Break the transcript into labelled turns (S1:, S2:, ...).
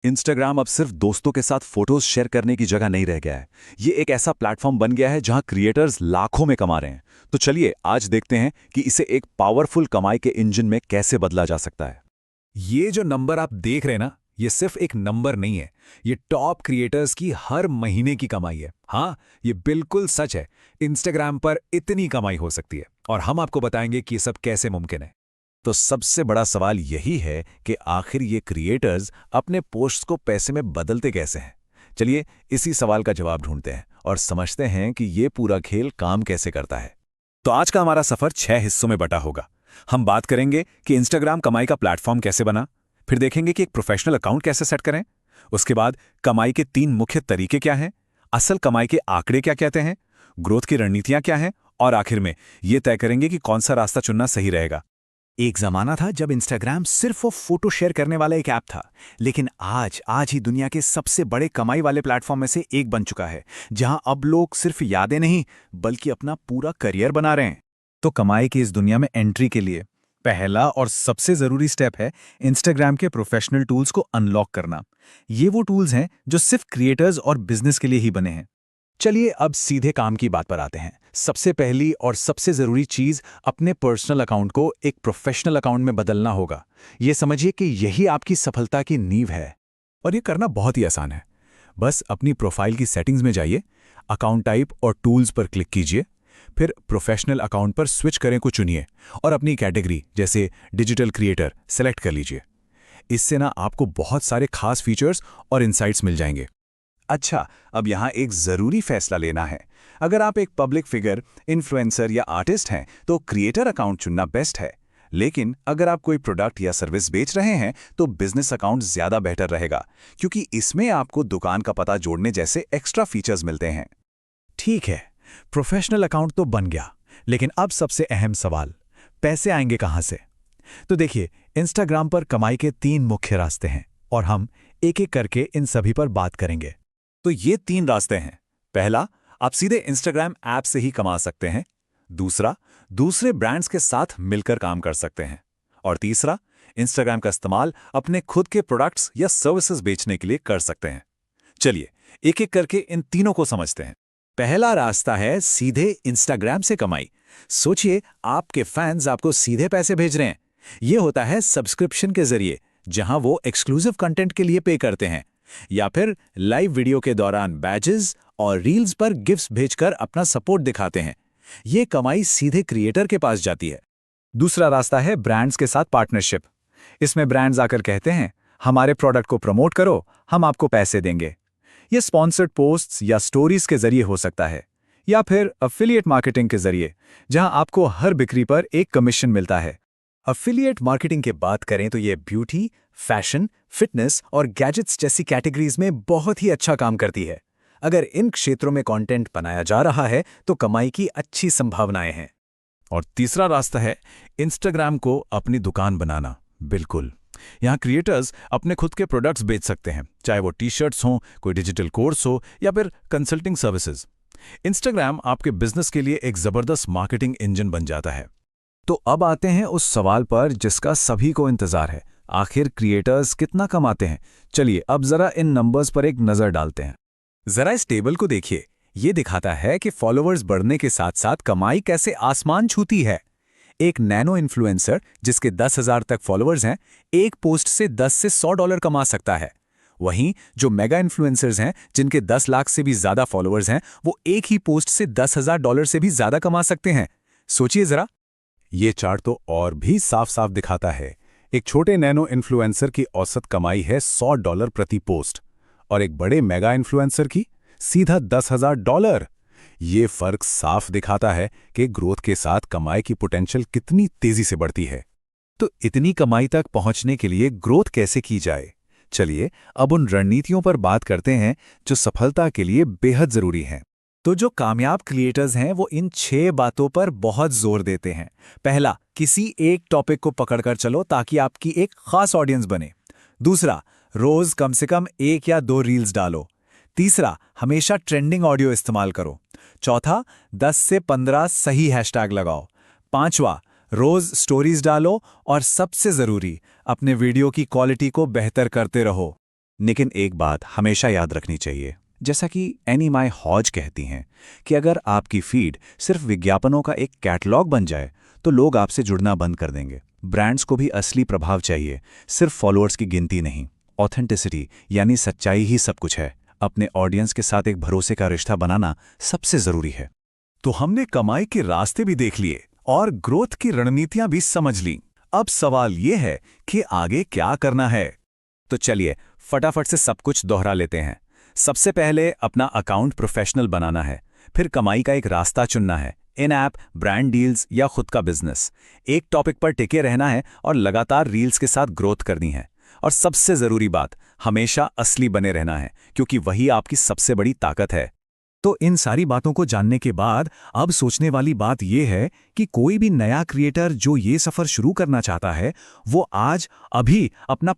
S1: Instagram अब सिर्फ दोस्तों के साथ फोटोज शेयर करने की जगह नहीं रह गया है। ये एक ऐसा प्लेटफॉर्म बन गया है जहां क्रिएटर्स लाखों में कमा रहे हैं। तो चलिए आज देखते हैं कि इसे एक पावरफुल कमाई के इंजन में कैसे बदला जा सकता है।
S2: ये जो नंबर आप देख रहे हैं ना, ये सिर्फ एक नंबर नहीं है। ये टॉप क्रिएटर्स की हर महीने की कमाई है। हाँ, ये बिल्कुल सच है। इंस्टाग्राम पर इतनी कमाई हो सकती है और हम आपको बताएंगे कि ये सब कैसे मुमकिन है।
S1: तो सबसे बड़ा सवाल यही है कि आखिर ये क्रिएटर्स अपने पोस्ट्स को पैसे में बदलते कैसे हैं। चलिए इसी सवाल का जवाब ढूंढते हैं और समझते हैं कि ये पूरा खेल काम कैसे करता है। तो आज का हमारा सफर 6 हिस्सों में बटा होगा। हम बात करेंगे कि इंस्टाग्राम कमाई का प्लेटफॉर्म कैसे बना, फिर देखेंगे कि एक प्रोफेशनल अकाउंट कैसे सेट करें, उसके बाद कमाई के 3 मुख्य तरीके क्या हैं, असल कमाई के आंकड़े क्या कहते हैं, ग्रोथ की रणनीतियां क्या हैं, और आखिर में ये तय करेंगे कि कौन सा रास्ता चुनना सही रहेगा।
S2: एक जमाना था जब इंस्टाग्राम सिर्फ वो फोटो शेयर करने वाला एक ऐप था, लेकिन आज ही दुनिया के सबसे बड़े कमाई वाले प्लेटफॉर्म में से एक बन चुका है, जहां अब लोग सिर्फ यादें नहीं बल्कि अपना पूरा करियर बना रहे हैं। तो कमाई की इस दुनिया में एंट्री के लिए पहला और सबसे जरूरी स्टेप है इंस्टाग्राम के प्रोफेशनल टूल्स को अनलॉक करना। ये वो टूल्स हैं जो सिर्फ क्रिएटर्स और बिजनेस के लिए ही बने हैं। चलिए अब सीधे काम की बात पर आते हैं। सबसे पहली और सबसे जरूरी चीज, अपने पर्सनल अकाउंट को एक प्रोफेशनल अकाउंट में बदलना होगा। ये समझिए कि यही आपकी सफलता की नींव है और ये करना बहुत ही आसान है। बस अपनी प्रोफाइल की सेटिंग्स में जाइए, अकाउंट टाइप और टूल्स पर क्लिक कीजिए, फिर प्रोफेशनल अकाउंट पर स्विच करें को चुनिए और अपनी कैटेगरी जैसे डिजिटल क्रिएटर सेलेक्ट कर लीजिए। इससे ना आपको बहुत सारे खास फीचर्स और इनसाइट्स मिल जाएंगे। अच्छा, अब यहाँ एक ज़रूरी फैसला लेना है। अगर आप एक पब्लिक फिगर, इन्फ्लुएंसर या आर्टिस्ट हैं तो क्रिएटर अकाउंट चुनना बेस्ट है। लेकिन अगर आप कोई प्रोडक्ट या सर्विस बेच रहे हैं तो बिजनेस अकाउंट ज़्यादा बेहतर रहेगा, क्योंकि इसमें आपको दुकान का पता जोड़ने जैसे एक्स्ट्रा फीचर्स मिलते हैं। ठीक है, प्रोफेशनल अकाउंट तो बन गया, लेकिन अब सबसे अहम सवाल, पैसे आएंगे कहाँ से? तो देखिए, इंस्टाग्राम पर कमाई के 3 मुख्य रास्ते हैं और हम एक एक करके इन सभी पर बात करेंगे।
S1: तो ये 3 रास्ते हैं। पहला, आप सीधे इंस्टाग्राम ऐप से ही कमा सकते हैं। दूसरा, दूसरे ब्रांड्स के साथ मिलकर काम कर सकते हैं। और तीसरा, इंस्टाग्राम का इस्तेमाल अपने खुद के प्रोडक्ट्स या सर्विसेज बेचने के लिए कर सकते हैं। चलिए एक एक करके इन तीनों को समझते हैं। पहला रास्ता है सीधे इंस्टाग्राम से कमाई। सोचिए, आपके फैंस आपको सीधे पैसे भेज रहे हैं। यह होता है सब्सक्रिप्शन के जरिए, जहां वो एक्सक्लूसिव कंटेंट के लिए पे करते हैं, या फिर लाइव वीडियो के दौरान बैजेस और रील्स पर गिफ्ट्स भेजकर अपना सपोर्ट दिखाते हैं। ये कमाई सीधे क्रिएटर के पास जाती है।
S2: दूसरा रास्ता है ब्रांड्स के साथ पार्टनरशिप। इसमें ब्रांड्स आकर कहते हैं, हमारे प्रोडक्ट को प्रमोट करो, हम आपको पैसे देंगे। ये स्पॉन्सर्ड पोस्ट्स या स्टोरीज के जरिए हो सकता है, या फिर अफिलिएट मार्केटिंग के जरिए, जहां आपको हर बिक्री पर एक कमीशन मिलता है। अफिलिएट मार्केटिंग की बात करें तो ये ब्यूटी, फैशन, फिटनेस और गैजेट्स जैसी कैटेगरीज में बहुत ही अच्छा काम करती है। अगर इन क्षेत्रों में कंटेंट बनाया जा रहा है तो कमाई की अच्छी संभावनाएं हैं।
S1: और तीसरा रास्ता है इंस्टाग्राम को अपनी दुकान बनाना। बिल्कुल, यहाँ क्रिएटर्स अपने खुद के प्रोडक्ट्स बेच सकते हैं, चाहे वो टी-शर्ट्स हों, कोई डिजिटल कोर्स हो या फिर कंसल्टिंग सर्विसेज। इंस्टाग्राम आपके बिजनेस के लिए एक जबरदस्त मार्केटिंग इंजन बन जाता है। तो अब आते हैं उस सवाल पर जिसका सभी को इंतजार है, आखिर क्रिएटर्स कितना कमाते हैं। चलिए अब जरा इन नंबर्स पर एक नजर डालते हैं।
S2: जरा इस टेबल को देखिए, ये दिखाता है कि फॉलोअर्स बढ़ने के साथ साथ कमाई कैसे आसमान छूती है। एक नैनो इन्फ्लुएंसर जिसके 10,000 तक फॉलोअर्स हैं, एक पोस्ट से 10 से $100 कमा सकता है। वहीं जो मेगा इन्फ्लुएंसर्स हैं, जिनके 10 लाख से भी ज्यादा फॉलोअर्स हैं, वो एक ही पोस्ट से $10,000 से भी ज्यादा कमा सकते हैं। सोचिए जरा।
S1: ये चार्ट तो और भी साफ साफ दिखाता है। एक छोटे नैनो इन्फ्लुएंसर की औसत कमाई है $100 प्रति पोस्ट, और एक बड़े मेगा इन्फ्लुएंसर की सीधा $10,000। ये फर्क साफ दिखाता है कि ग्रोथ के साथ कमाई की पोटेंशियल कितनी तेजी से बढ़ती है। तो इतनी कमाई तक पहुंचने के लिए ग्रोथ कैसे की जाए? चलिए अब उन रणनीतियों पर बात करते हैं जो सफलता के लिए बेहद जरूरी हैं।
S2: तो जो कामयाब क्रिएटर्स हैं वो इन 6 बातों पर बहुत जोर देते हैं। पहला, किसी एक टॉपिक को पकड़कर चलो ताकि आपकी एक खास ऑडियंस बने। दूसरा, रोज कम से कम 1 या 2 रील्स डालो। तीसरा, हमेशा ट्रेंडिंग ऑडियो इस्तेमाल करो। चौथा, 10 से 15 सही हैशटैग लगाओ। पांचवा, रोज स्टोरीज डालो और सबसे जरूरी, अपने वीडियो की क्वालिटी को बेहतर करते रहो। लेकिन एक बात हमेशा याद रखनी चाहिए, जैसा कि एनी माई हॉज कहती हैं कि अगर आपकी फीड सिर्फ विज्ञापनों का एक कैटलॉग बन जाए तो लोग आपसे जुड़ना बंद कर देंगे। ब्रांड्स को भी असली प्रभाव चाहिए, सिर्फ फॉलोअर्स की गिनती नहीं। ऑथेंटिसिटी यानी सच्चाई ही सब कुछ है। अपने ऑडियंस के साथ एक भरोसे का रिश्ता बनाना सबसे जरूरी है। तो हमने कमाई के रास्ते भी देख लिए और ग्रोथ की रणनीतियां भी समझ ली। अब सवाल यह है कि आगे क्या करना है। तो चलिए फटाफट से सब कुछ दोहरा लेते हैं। सबसे पहले अपना अकाउंट प्रोफेशनल बनाना है, फिर कमाई का एक रास्ता चुनना है, इन ऐप, ब्रांड डील्स या खुद का बिजनेस। एक टॉपिक पर टिके रहना है और लगातार रील्स के साथ ग्रोथ करनी है। और सबसे जरूरी बात, हमेशा असली बने रहना है, क्योंकि वही आपकी सबसे बड़ी ताकत है। तो इन सारी बातों को जानने के बाद अब सोचने वाली बात यह है कि कोई भी नया क्रिएटर जो ये सफर शुरू करना चाहता है, वो आज अभी अपना